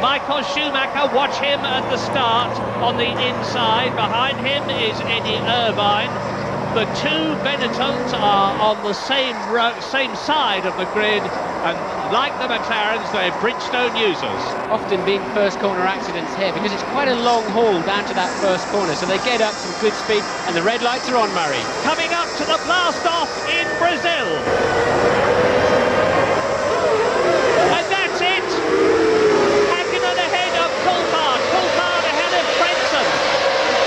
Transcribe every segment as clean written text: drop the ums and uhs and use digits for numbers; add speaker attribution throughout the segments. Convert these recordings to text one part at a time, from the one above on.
Speaker 1: Michael Schumacher, watch him at the start on the inside. Behind him is Eddie Irvine. The two Benettons are on the same side of the grid, and like the McLarens, they're Bridgestone users.
Speaker 2: Often being first corner accidents here because it's quite a long haul down to that first corner, so they get up some good speed, and the red lights are on, Murray.
Speaker 1: Coming up to the blast off in Brazil. And that's it. Hakkinen ahead of Coulthard. Coulthard ahead of Frentzen.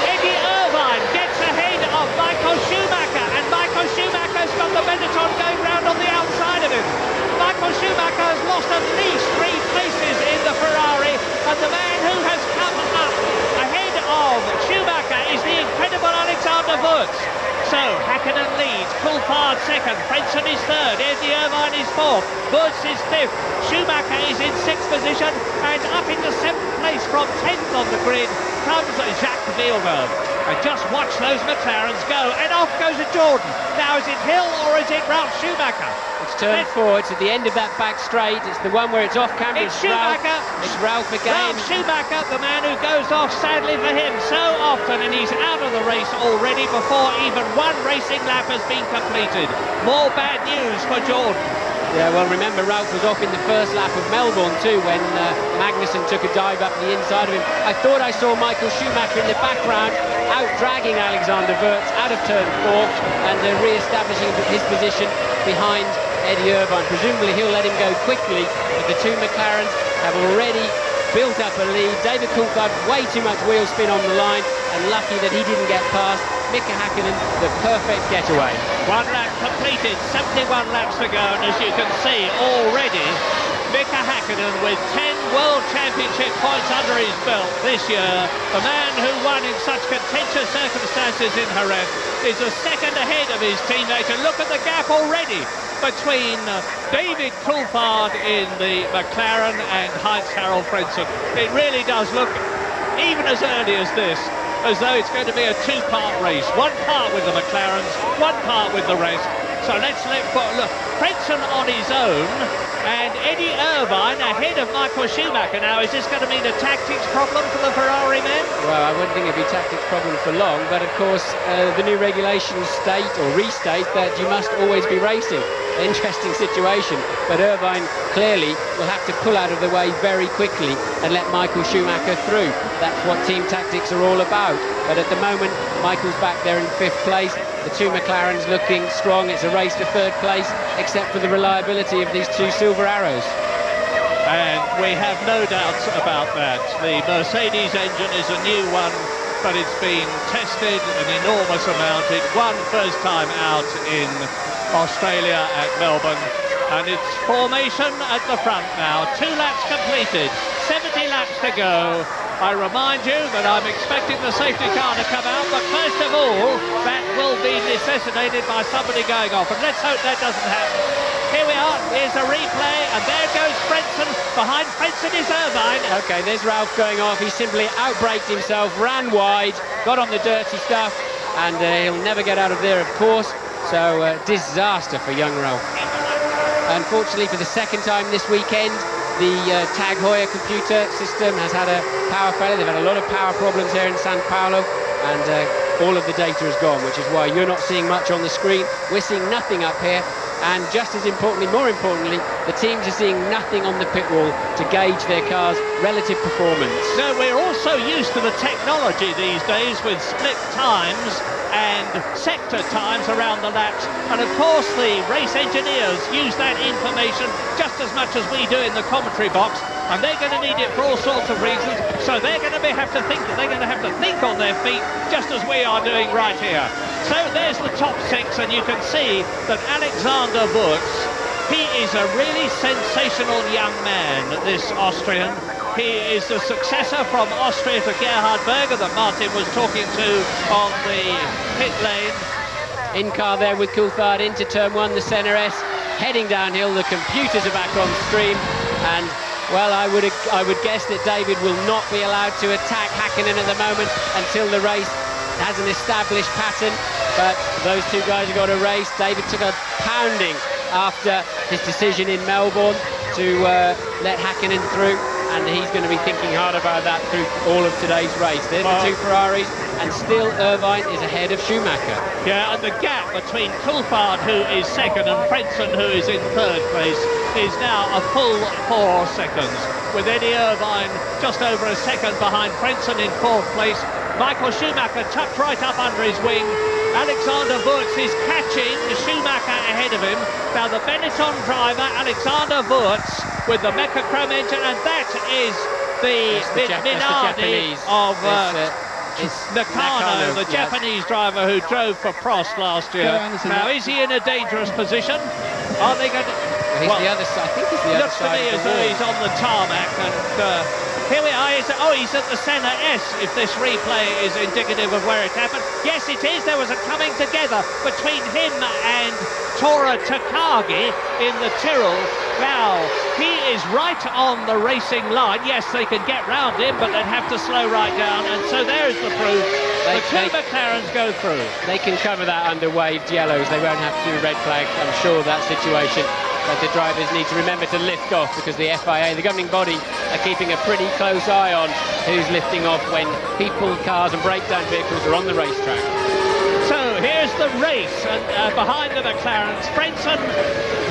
Speaker 1: Eddie Irvine gets ahead of Michael Schumacher, and Michael Schumacher's got the Benetton going round on the outside of him. Michael Schumacher has lost at least 3 places in the Ferrari, and the man who has come up ahead of Schumacher is the incredible Alexander Wurz. So Hakkinen leads, Coulthard second, Frentzen is third, Eddie Irvine is fourth, Wurz is fifth, Schumacher is in 6th position, and up into 7th place from 10th on the grid comes Jacques Villeneuve. And just watch those McLarens go, and off goes a Jordan. Now is it Hill or is it Ralf Schumacher?
Speaker 2: It's turn 4, it's at the end of that back straight, it's the one where it's off camera,
Speaker 1: it's Schumacher.
Speaker 2: It's Ralf again.
Speaker 1: Ralf Schumacher, the man who goes off sadly for him so often, and he's out of the race already before even one racing lap has been completed. More bad news for Jordan.
Speaker 2: Yeah, well, remember, Ralf was off in the first lap of Melbourne too when Magnussen took a dive up the inside of him. I thought I saw Michael Schumacher in the background out-dragging Alexander Wurz out of turn 4 and re-establishing his position behind Eddie Irvine. Presumably he'll let him go quickly, but the two McLarens have already built up a lead. David Coulthard, way too much wheel spin on the line, and lucky that he didn't get past. Mika Hakkinen, the perfect getaway.
Speaker 1: 1 lap completed, 71 laps to go, and as you can see already, Mika Hakkinen with 10 World Championship points under his belt this year. The man who won in such contentious circumstances in Jerez is a second ahead of his teammate, and look at the gap already between David Coulthard in the McLaren and Heinz-Harald Frentzen. It really does look, even as early as this, as though it's going to be a 2-part race. 1 part with the McLarens, 1 part with the rest. So let's look, Frentzen on his own, and Eddie Irvine ahead of Michael Schumacher. Now, is this going to mean a tactics problem for the Ferrari men?
Speaker 2: Well, I wouldn't think it'd be a tactics problem for long, but of course, the new regulations state, or restate, that you must always be racing. Interesting situation, but Irvine clearly will have to pull out of the way very quickly and let Michael Schumacher through. That's what team tactics are all about. But at the moment, Michael's back there in 5th place. The two McLarens looking strong. It's a race for 3rd place, except for the reliability of these 2 silver arrows.
Speaker 1: And we have no doubts about that. The Mercedes engine is a new one, but it's been tested an enormous amount. It won first time out in Australia at Melbourne, and it's formation at the front now. 2 laps completed, 70 laps to go. I remind you that I'm expecting the safety car to come out, but first of all, that will be necessitated by somebody going off, and let's hope that doesn't happen. Here we are, here's a replay, and there goes Frentzen. Behind Frentzen is Irvine.
Speaker 2: Okay, there's Ralf going off. He simply outbraked himself, ran wide, got on the dirty stuff, and he'll never get out of there, of course. So, disaster for young Ralf. Unfortunately, for the 2nd time this weekend, the Tag Heuer computer system has had a power failure. They've had a lot of power problems here in Sao Paulo, and all of the data is gone, which is why you're not seeing much on the screen. We're seeing nothing up here, and just as importantly, more importantly, the teams are seeing nothing on the pit wall to gauge their car's relative performance.
Speaker 1: No, we're also used to the technology these days with split times and sector times around the laps, and of course the race engineers use that information just as much as we do in the commentary box, and they're going to need it for all sorts of reasons, so they're going to have to think on their feet just as we are doing right here. So there's the top 6, and you can see that Alexander Wurz, he is a really sensational young man, this Austrian. He is the successor from Austria to Gerhard Berger that Martin was talking to on the pit lane.
Speaker 2: In car there with Coulthard into turn 1, the Senna S, heading downhill. The computers are back on stream, and well, I would guess that David will not be allowed to attack Hakkinen at the moment until the race has an established pattern. But those 2 guys have got a race. David took a pounding after his decision in Melbourne to let Hakkinen through, and he's going to be thinking hard about that through all of today's race. There's the two Ferraris, and still Irvine is ahead of Schumacher.
Speaker 1: Yeah, and the gap between Coulthard, who is second, and Frentzen, who is in third place, is now a full 4 seconds, with Eddie Irvine just over a second behind Frentzen in fourth place. Michael Schumacher tucked right up under his wing. Alexander Wurz is catching Schumacher ahead of him. Now the Benetton driver, Alexander Wurz, with the Mecha Chrome engine, and that is the Minardi of Nakano, the Japanese driver who drove for Prost last year. Now, is he in a dangerous position? Are they going to...
Speaker 2: He's the other side. I think he's the other side.
Speaker 1: Looks to me as though he's on the tarmac, and here we are. He's at the Senna S, if this replay is indicative of where it happened. Yes, it is. There was a coming together between him and Tora Takagi in the Tyrrell. Now, he is right on the racing line. Yes, they can get round him, but they'd have to slow right down, and so there's the proof. The two McLarens go through.
Speaker 2: They can cover that under waved yellows. They won't have to do red flag, I'm sure, that situation. But the drivers need to remember to lift off, because the FIA, the governing body, are keeping a pretty close eye on who's lifting off when people, cars and breakdown vehicles are on the racetrack.
Speaker 1: So here's the race, and behind the McLarens, Frentzen.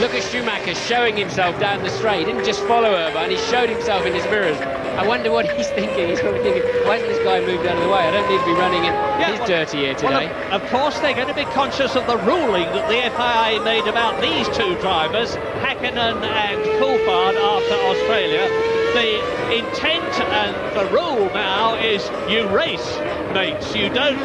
Speaker 2: Look at Schumacher showing himself down the straight. He didn't just follow Irvine, he showed himself in his mirrors. I wonder what he's thinking. He's probably thinking, why didn't this guy move out of the way? I don't need to be running in his dirty here today.
Speaker 1: Well, of course, they're going to be conscious of the ruling that the FIA made about these two drivers, Häkkinen and Coulthard, after Australia. The intent and the rule now is you race, mates. You don't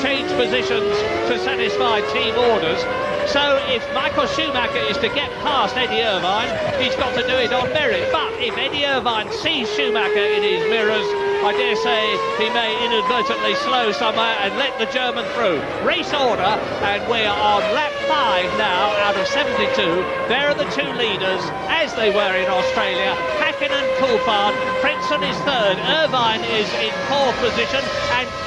Speaker 1: change positions to satisfy team orders. So if Michael Schumacher is to get past Eddie Irvine, he's got to do it on merit. But if Eddie Irvine sees Schumacher in his mirrors, I dare say he may inadvertently slow somewhere and let the German through. Race order, and we are on lap 5 now out of 72. There are the two leaders, as they were in Australia. Häkkinen, Coulthard, Frentzen is third, Irvine is in fourth position, and